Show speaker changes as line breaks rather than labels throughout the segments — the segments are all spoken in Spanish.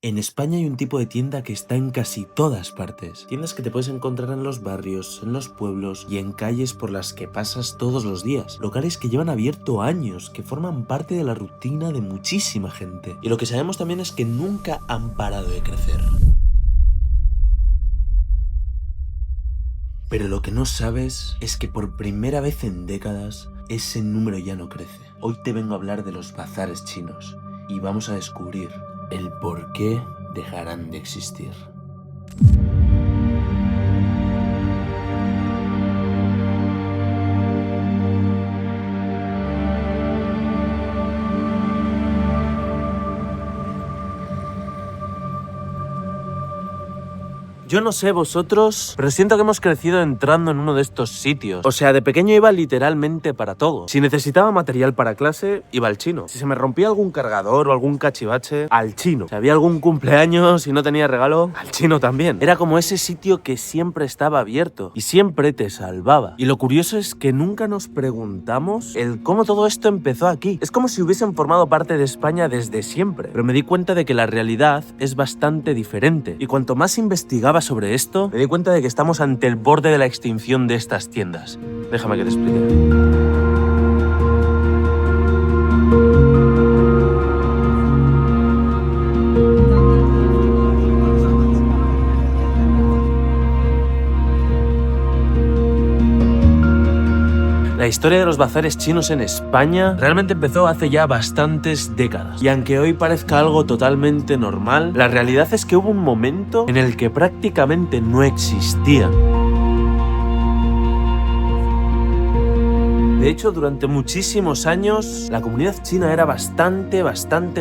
En España hay un tipo de tienda que está en casi todas partes. Tiendas que te puedes encontrar en los barrios, en los pueblos y en calles por las que pasas todos los días. Locales que llevan abierto años, que forman parte de la rutina de muchísima gente. Y lo que sabemos también es que nunca han parado de crecer. Pero lo que no sabes es que por primera vez en décadas, ese número ya no crece. Hoy te vengo a hablar de los bazares chinos y vamos a descubrir el por qué dejarán de existir. Yo no sé vosotros, pero siento que hemos crecido entrando en uno de estos sitios. O sea, de pequeño iba literalmente para todo. Si necesitaba material para clase, iba al chino. Si se me rompía algún cargador o algún cachivache, al chino. Si había algún cumpleaños y no tenía regalo, al chino también. Era como ese sitio que siempre estaba abierto y siempre te salvaba. Y lo curioso es que nunca nos preguntamos el cómo todo esto empezó aquí. Es como si hubiesen formado parte de España desde siempre. Pero me di cuenta de que la realidad es bastante diferente. Y cuanto más investigaba sobre esto, me di cuenta de que estamos ante el borde de la extinción de estas tiendas. Déjame que te explique. La historia de los bazares chinos en España realmente empezó hace ya bastantes décadas. Y aunque hoy parezca algo totalmente normal, la realidad es que hubo un momento en el que prácticamente no existían. De hecho, durante muchísimos años, la comunidad china era bastante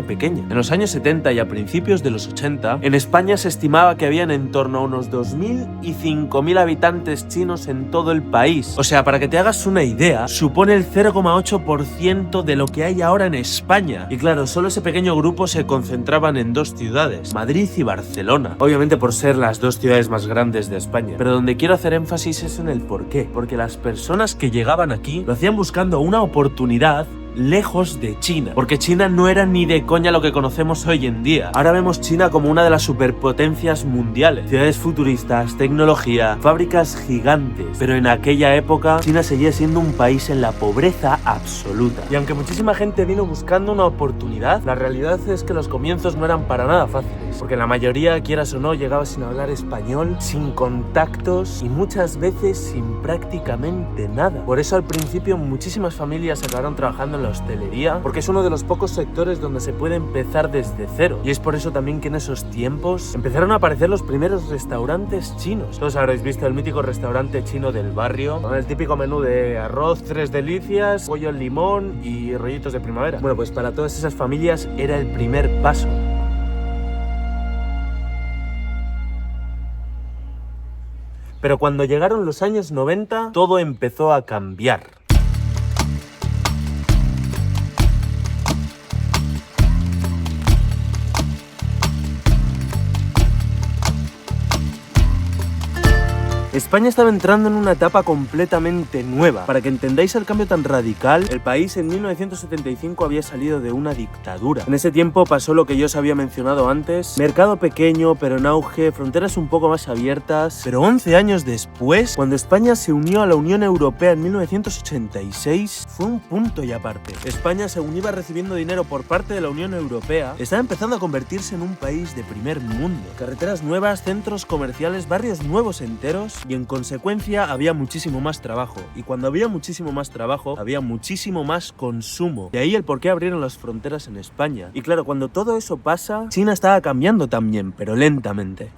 pequeña. En los años 70 y a principios de los 80, en España se estimaba que habían en torno a unos 2.000 y 5.000 habitantes chinos en todo el país. O sea, para que te hagas una idea, supone el 0,8% de lo que hay ahora en España. Y claro, solo ese pequeño grupo se concentraban en dos ciudades, Madrid y Barcelona. Obviamente por ser las dos ciudades más grandes de España. Pero donde quiero hacer énfasis es en el porqué. Porque las personas que llegaban aquí lo hacían buscando una oportunidad lejos de China, porque China no era ni de coña lo que conocemos hoy en día. Ahora vemos China como una de las superpotencias mundiales, ciudades futuristas, tecnología, fábricas gigantes, pero en aquella época China seguía siendo un país en la pobreza absoluta. Y aunque muchísima gente vino buscando una oportunidad, la realidad es que los comienzos no eran para nada fáciles, porque la mayoría, quieras o no, llegaba sin hablar español, sin contactos y muchas veces sin prácticamente nada. Por eso al principio muchísimas familias acabaron trabajando en la hostelería, porque es uno de los pocos sectores donde se puede empezar desde cero. Y es por eso también que en esos tiempos empezaron a aparecer los primeros restaurantes chinos. Todos habréis visto el mítico restaurante chino del barrio, con el típico menú de arroz, 3 delicias, pollo al limón y rollitos de primavera. Bueno, pues para todas esas familias era el primer paso. Pero cuando llegaron los años 90, todo empezó a cambiar. España estaba entrando en una etapa completamente nueva. Para que entendáis el cambio tan radical, el país en 1975 había salido de una dictadura. En ese tiempo pasó lo que yo os había mencionado antes, mercado pequeño pero en auge, fronteras un poco más abiertas. Pero 11 años después, cuando España se unió a la Unión Europea en 1986, fue un punto y aparte. España, según iba recibiendo dinero por parte de la Unión Europea, estaba empezando a convertirse en un país de primer mundo. Carreteras nuevas, centros comerciales, barrios nuevos enteros. Y en consecuencia había muchísimo más trabajo. Y cuando había muchísimo más trabajo, había muchísimo más consumo. De ahí el por qué abrieron las fronteras en España. Y claro, cuando todo eso pasa, China estaba cambiando también, pero lentamente.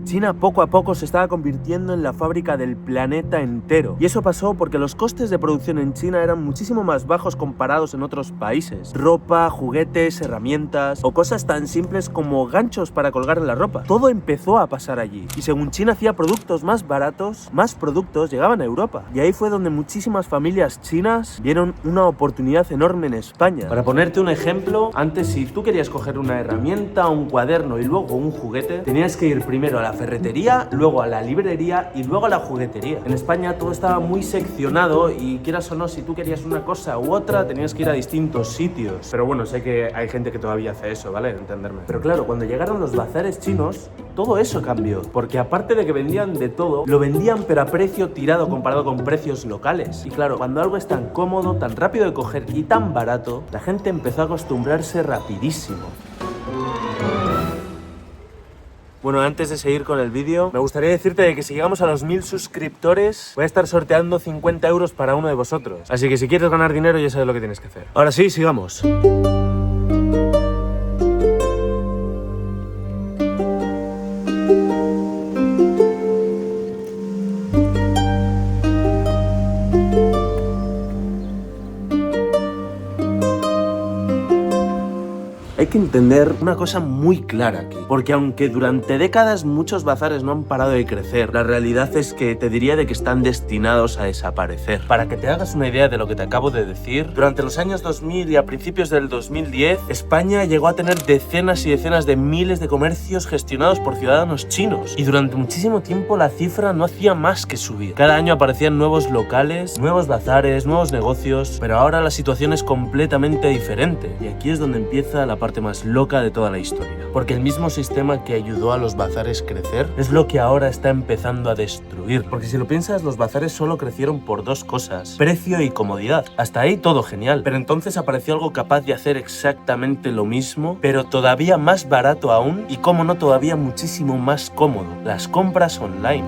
China poco a poco se estaba convirtiendo en la fábrica del planeta entero. Y eso pasó porque los costes de producción en China eran muchísimo más bajos comparados en otros países. Ropa, juguetes, herramientas o cosas tan simples como ganchos para colgar la ropa. Todo empezó a pasar allí. Y según China hacía productos más baratos, más productos llegaban a Europa. Y ahí fue donde muchísimas familias chinas vieron una oportunidad enorme en España. Para ponerte un ejemplo, antes si tú querías coger una herramienta, un cuaderno y luego un juguete, tenías que ir primero a la ferretería, luego a la librería y luego a la juguetería. En España todo estaba muy seccionado y quieras o no, si tú querías una cosa u otra, tenías que ir a distintos sitios. Pero bueno, sé que hay gente que todavía hace eso, ¿vale? Entenderme. Pero claro, cuando llegaron los bazares chinos, todo eso cambió. Porque aparte de que vendían de todo, lo vendían pero a precio tirado comparado con precios locales. Y claro, cuando algo es tan cómodo, tan rápido de coger y tan barato, la gente empezó a acostumbrarse rapidísimo. Bueno, antes de seguir con el vídeo, me gustaría decirte de que si llegamos a los 1000 suscriptores, voy a estar sorteando 50 euros para uno de vosotros. Así que si quieres ganar dinero, ya sabes lo que tienes que hacer. Ahora sí, sigamos. Hay que entender una cosa muy clara aquí, porque aunque durante décadas muchos bazares no han parado de crecer, la realidad es que te diría de que están destinados a desaparecer. Para que te hagas una idea de lo que te acabo de decir, durante los años 2000 y a principios del 2010, España llegó a tener decenas y decenas de miles de comercios gestionados por ciudadanos chinos, y durante muchísimo tiempo la cifra no hacía más que subir. Cada año aparecían nuevos locales, nuevos bazares, nuevos negocios, pero ahora la situación es completamente diferente, y aquí es donde empieza la parte más loca de toda la historia. Porque el mismo sistema que ayudó a los bazares crecer es lo que ahora está empezando a destruir. Porque si lo piensas, los bazares solo crecieron por dos cosas: precio y comodidad. Hasta ahí todo genial. Pero entonces apareció algo capaz de hacer exactamente lo mismo, pero todavía más barato aún y, como no, todavía muchísimo más cómodo: las compras online.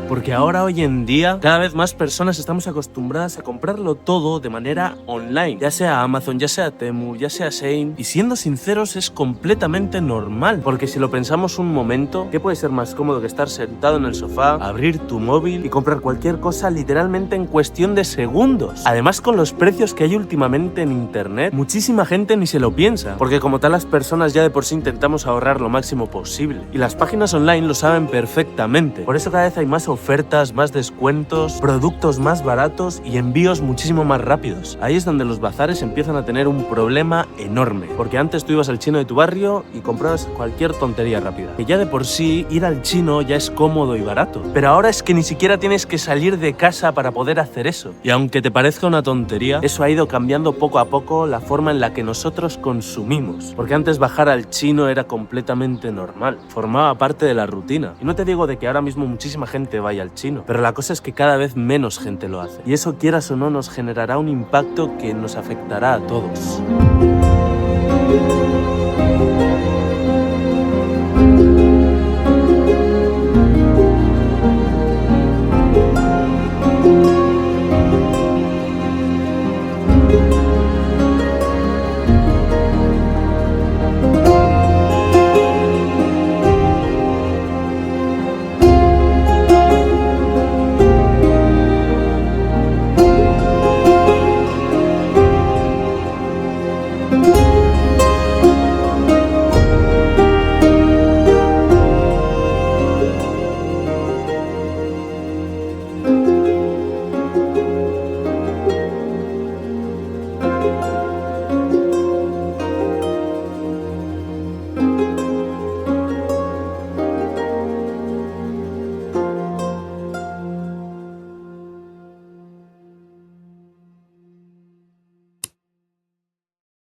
Porque ahora, hoy en día, cada vez más personas estamos acostumbradas a comprarlo todo de manera online, ya sea Amazon, ya sea Temu, ya sea Shein, y siendo sinceros es completamente normal, porque si lo pensamos un momento, ¿qué puede ser más cómodo que estar sentado en el sofá, abrir tu móvil y comprar cualquier cosa literalmente en cuestión de segundos? Además, con los precios que hay últimamente en internet, muchísima gente ni se lo piensa, porque como tal las personas ya de por sí intentamos ahorrar lo máximo posible, y las páginas online lo saben perfectamente. Por eso cada vez hay más ofertas, más descuentos, productos más baratos y envíos muchísimo más rápidos. Ahí es donde los bazares empiezan a tener un problema enorme, porque antes tú ibas al chino de tu barrio y comprabas cualquier tontería rápida, que ya de por sí ir al chino ya es cómodo y barato, pero ahora es que ni siquiera tienes que salir de casa para poder hacer eso. Y aunque te parezca una tontería, eso ha ido cambiando poco a poco la forma en la que nosotros consumimos, porque antes bajar al chino era completamente normal, formaba parte de la rutina. Y no te digo de que ahora mismo muchísima gente vaya al chino, pero la cosa es que cada vez menos gente lo hace, y eso, quieras o no, nos generará un impacto que nos afectará a todos.